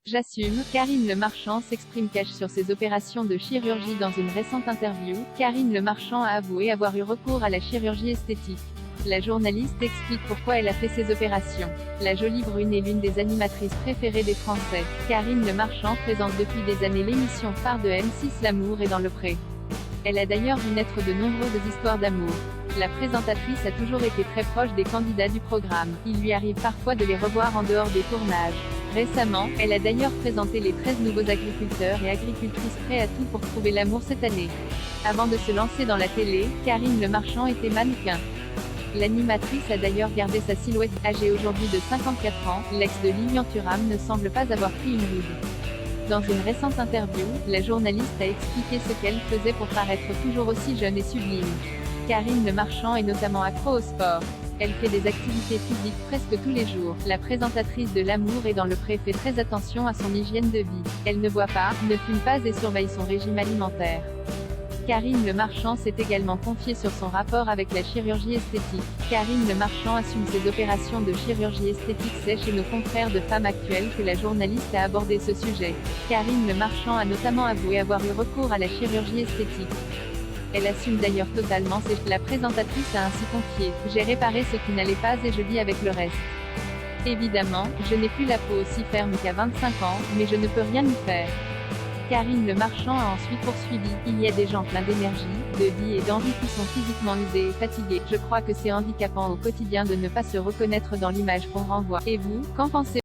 J'assume. Karine Le Marchand s'exprime cash sur ses opérations de chirurgie dans une récente interview. Karine Le Marchand a avoué avoir eu recours à la chirurgie esthétique. La journaliste explique pourquoi elle a fait ces opérations. La jolie brune est l'une des animatrices préférées des Français. Karine Le Marchand présente depuis des années l'émission phare de M6 L'amour est dans le pré. Elle a d'ailleurs vu naître de nombreuses histoires d'amour. La présentatrice a toujours été très proche des candidats du programme. Il lui arrive parfois de les revoir en dehors des tournages. Récemment, elle a d'ailleurs présenté les 13 nouveaux agriculteurs et agricultrices prêts à tout pour trouver l'amour cette année. Avant de se lancer dans la télé, Karine Le Marchand était mannequin. L'animatrice a d'ailleurs gardé sa silhouette. Âgée aujourd'hui de 54 ans, l'ex de Lilian Thuram ne semble pas avoir pris une ride. Dans une récente interview, la journaliste a expliqué ce qu'elle faisait pour paraître toujours aussi jeune et sublime. Karine Le Marchand est notamment accro au sport. Elle fait des activités physiques presque tous les jours. La présentatrice de L'amour est dans le pré fait très attention à son hygiène de vie. Elle ne boit pas, ne fume pas et surveille son régime alimentaire. Karine Le Marchand s'est également confiée sur son rapport avec la chirurgie esthétique. Karine Le Marchand assume ses opérations de chirurgie esthétique. C'est chez nos confrères de Femmes Actuelles que la journaliste a abordé ce sujet. Karine Le Marchand a notamment avoué avoir eu recours à la chirurgie esthétique. Elle assume d'ailleurs totalement. La présentatrice a ainsi confié: « J'ai réparé ce qui n'allait pas et je vis avec le reste. Évidemment, je n'ai plus la peau aussi ferme qu'à 25 ans, mais je ne peux rien y faire. » Karine Le Marchand a ensuite poursuivi: « Il y a des gens pleins d'énergie, de vie et d'envie qui sont physiquement usés et fatigués. Je crois que c'est handicapant au quotidien de ne pas se reconnaître dans l'image qu'on renvoie. Et vous, qu'en pensez-vous ?